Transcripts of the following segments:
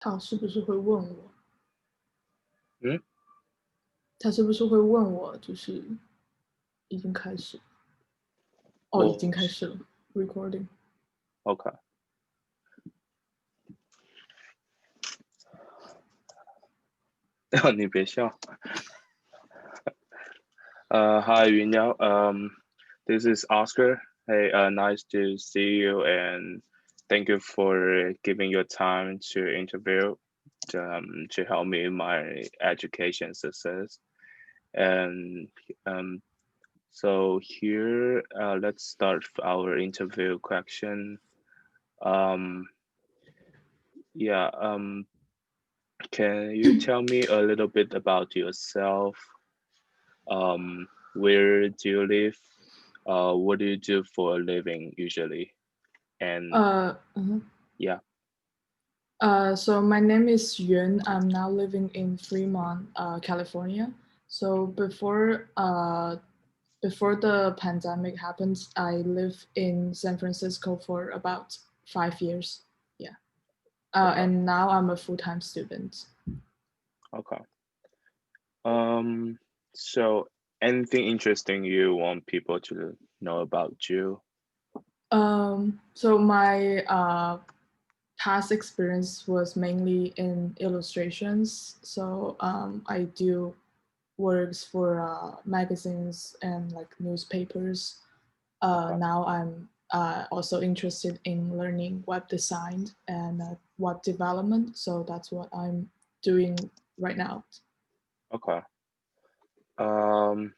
他是不是会问我？嗯，他是不是会问我？就是已经开始哦，已经我开始了 recording。OK。你别笑。Hi, Yun. This is Oscar. Hey, nice to see you, and thank you for giving your time to interview to help me in my education success. And so here, let's start our interview question. Um, yeah. Can you tell me a little bit about yourself? Where do you live? What do you do for a living usually? And Mhm. yeah. So my name is Yun. I'm now living in Fremont, California. So before the pandemic happened, I lived in San Francisco for about 5 years. Yeah. Okay. And now I'm a full-time student. Okay. So anything interesting you want people to know about you? So my past experience was mainly in illustrations. So I do works for magazines and like newspapers. Okay. Now I'm also interested in learning web design and web development. So that's what I'm doing right now. Okay. Um,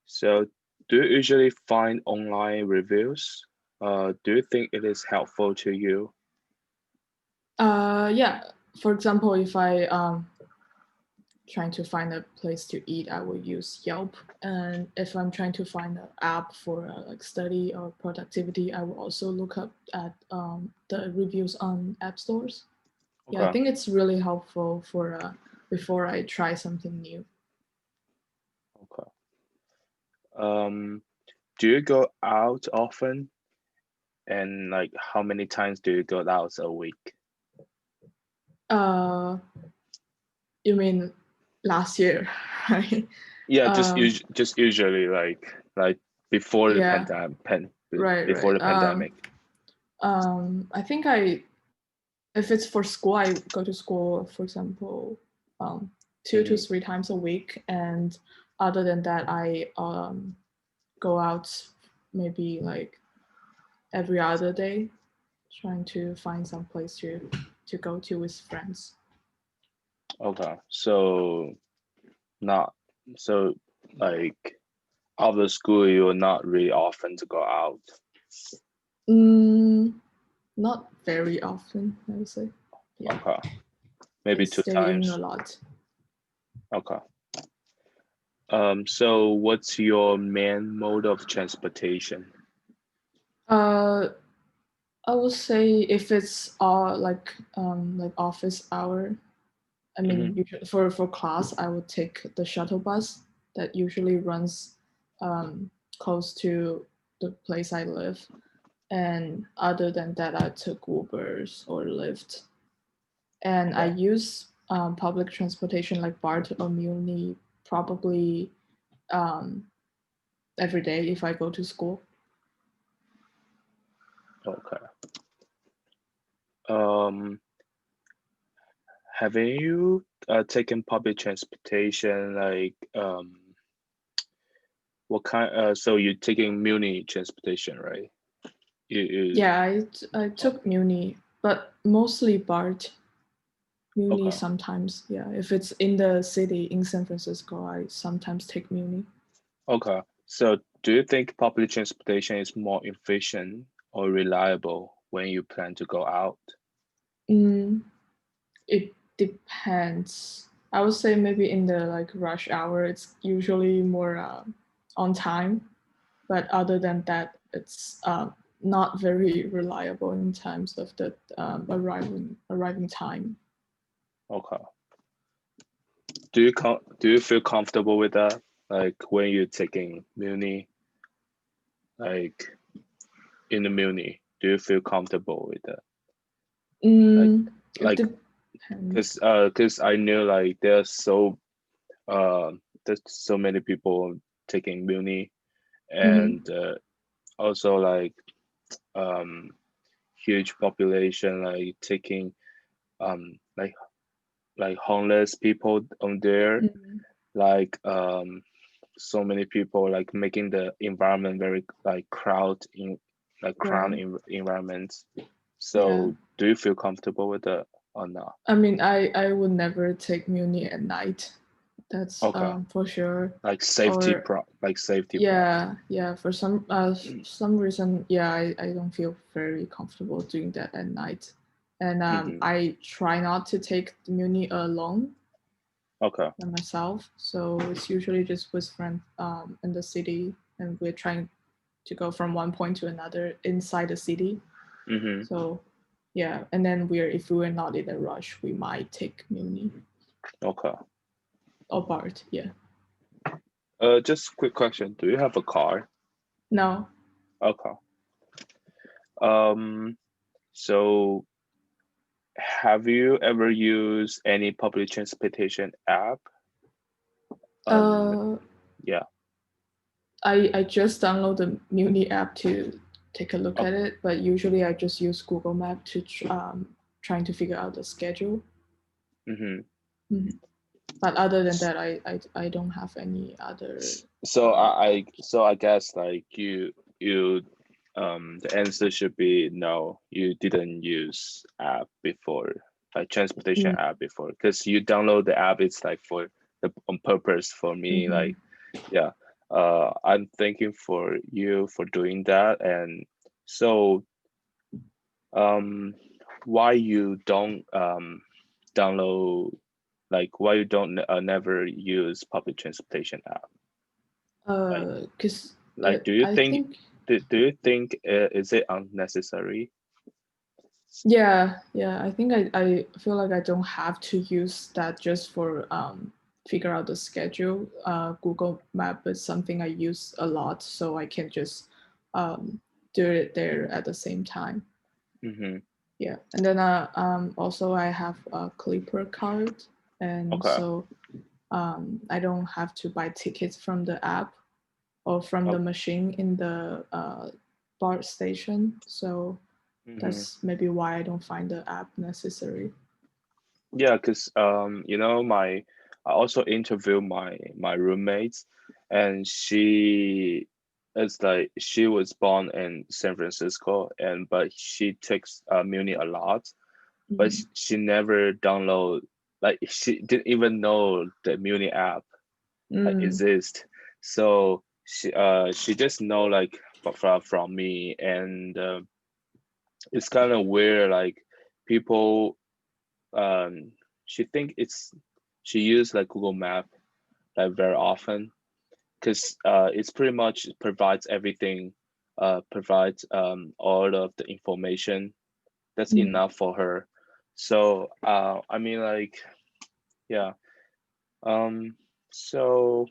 so do you usually find online reviews? Do you think it is helpful to you? Yeah. For example, if I trying to find a place to eat, I will use Yelp. And if I'm trying to find an app for like study or productivity, I will also look up at the reviews on app stores. Yeah, I Okay. think it's really helpful for before I try something new. Okay. Um, do you go out often? And like how many times do you go out a week? Uh, you mean last year, right? Yeah, Um, just usually like before the yeah, right. before the pandemic. I think if it's for school, I go to school, for example, um, 2 to 3 times a week, and other than that, I go out maybe like every other day, trying to find some place to go to with friends. Okay, so not so like after school you're not really often to go out. Mm, not very often, I would say. Yeah, Okay, I maybe two stay in a times. lot. Okay. So what's your main mode of transportation? Uh, I would say if it's like office hour. I mean, Hmm. usually for class, I would take the shuttle bus that usually runs close to the place I live. And other than that, I took Ubers or Lyft. And I Okay. use public transportation like BART or MUNI probably um, every day if I go to school. Okay. Um, haven't you taken public transportation like what kind? So you're taking Muni transportation, right? You Yeah, I took MUNI, but mostly BART. MUNI okay. sometimes, yeah. If it's in the city in San Francisco, I sometimes take MUNI. Okay. So do you think public transportation is more efficient or reliable when you plan to go out? Mm, it depends. I would say maybe in the like rush hour, it's usually more on time. But other than that, it's not very reliable in terms of the arriving time. Okay. Do you feel comfortable with that? Like when you're taking Muni, like in the Muni, do you feel comfortable with that? Like Mm, it like depends. depends. Because I knew like there's so many people taking MUNI, and also like um huge population like taking um like homeless people on there, like so many people like making the environment very like crowd Right. environment. Yeah. So do you feel comfortable with that or not? I mean, I would never take MUNI at night. That's Okay, for sure. like safety Or pro like safety problem. yeah. For some reason, yeah, I don't feel very comfortable doing that at night. And Mm-hmm. I try not to take the MUNI alone Okay. by myself. So it's usually just with friends in the city, and we're trying to go from one point to another inside the city. Mm-hmm. So yeah, and then if we're not in a rush, we might take MUNI Okay. or BART. Yeah. Just quick question. Do you have a car? No. Okay. Um, so have you ever used any public transportation app? Um, Uh, yeah. I just download the MUNI app to take a look Oh, at it, but usually I just use Google Map to trying to figure out the schedule. mm-hmm. Mhm. But other than that, I don't have any other. So I guess like you the answer should be no, you didn't use app before, like transportation Mm, app before, because you download the app, it's like for the on purpose for me, mhm. like yeah. I'm thanking for you for doing that. And so um why you don't download, like why you don't never use public transportation app? Like Cause do you I think think do you think is it unnecessary? yeah, I think I feel like I don't have to use that just for figure out the schedule. Google Map is something I use a lot, so I can just um do it there at the same time. Mm-hmm. Yeah, and then also I have a Clipper card, and Okay. so I don't have to buy tickets from the app or from the machine in the BART station. So Mm-hmm. that's maybe why I don't find the app necessary. Yeah, because you know, I also interview my roommates, and she was born in San Francisco, and but she takes Muni a lot, but Mm. she never download, like she didn't even know the Muni app Mm. exist. So she just know like from me, and it's kind of weird, like people she think she use like Google Map like very often, because it's pretty much provides everything, provides all of the information that's Mm. enough for her. So I mean like yeah. um so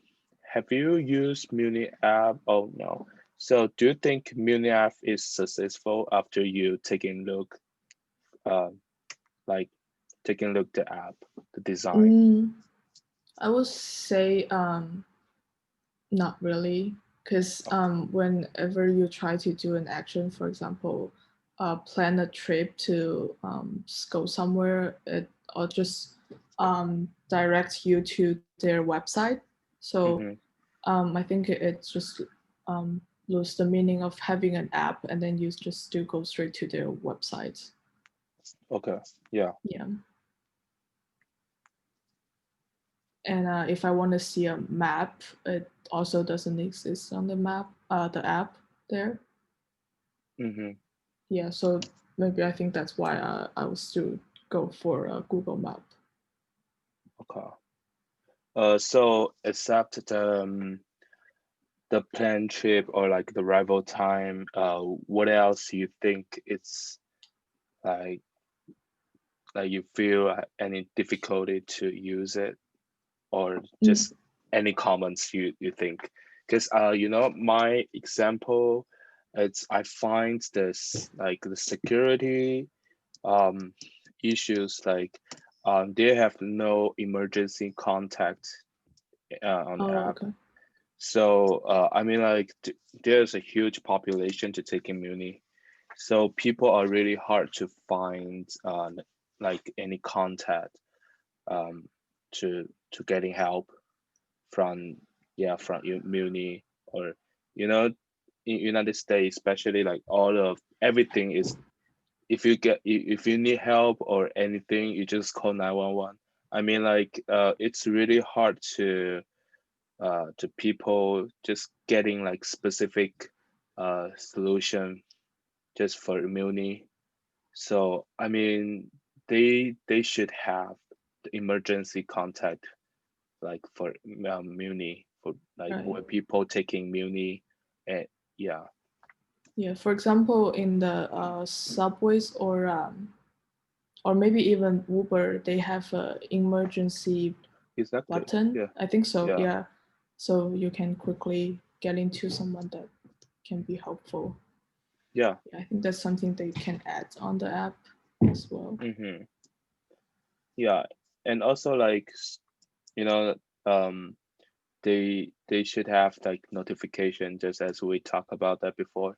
have you used Muni app? Oh no. So do you think Muni app is successful after you taking look, um like taking look the app, the design? Mm. I would say not really, because whenever you try to do an action, for example, plan a trip to go somewhere, or just direct you to their website. So Mm-hmm. I think it's just lose the meaning of having an app, and then you just do go straight to their website. Okay. Yeah. Yeah. And if I want to see a map, it also doesn't exist on the map, the app there. Mm-hmm. Yeah, so maybe I think that's why I would still go for a Google Map. Okay. So except the planned trip or like the arrival time, what else you think it's like you feel any difficulty to use it, or Mm, just any comments you think? Because you know, my example, it's I find this like the security um issues, like they have no emergency contact on the Oh, app. okay. So I mean, like there's a huge population to take in MUNI, so people are really hard to find like any contact um, to getting help from from MUNI, or you know, in United States especially, like all of everything is, if you need help or anything, you just call 911. I mean, like it's really hard to people just getting like specific solution just for immunity. So I mean, they should have the emergency contact like for Muni, for like Right. when people taking Muni, and yeah, Yeah. For example, in the subways or maybe even Uber, they have a emergency exactly, button. yeah, I think so. yeah, Yeah. So you can quickly get into someone that can be helpful. yeah. Yeah, I think that's something they can add on the app as well. Mm-hmm. Yeah, and also like you know, um, they should have like notification, just as we talked about that before.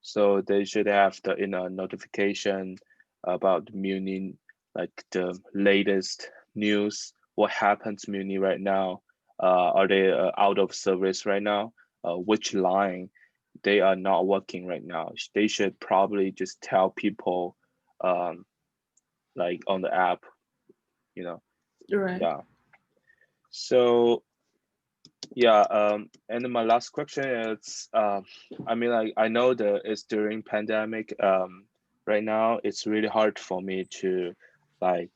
So they should have the notification about Muni, like the latest news, what happens to Muni right now. Are they out of service right now? Which line they are not working right now? They should probably just tell people, um, like on the app, you know. Right. Yeah. So yeah, and then my last question is, I mean, like I know that it's during pandemic. Right now it's really hard for me to like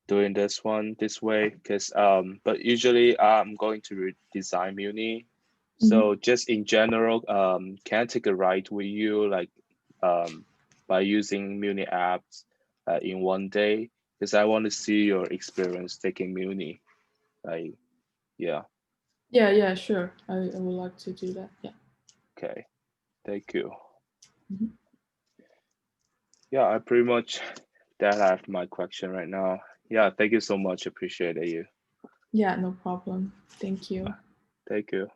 doing this one this way, because but usually I'm going to design Muni. Mhm. So just in general, can I take a ride with you, like um by using Muni apps in one day? Because I want to see your experience taking Muni. Like, yeah, Yeah, yeah, sure. I would like to do that. Yeah. okay, thank you. Mhm. Yeah, I pretty much that I have my question right now. Yeah, thank you so much. Appreciate it, you. Yeah, no problem. Thank you. Thank you.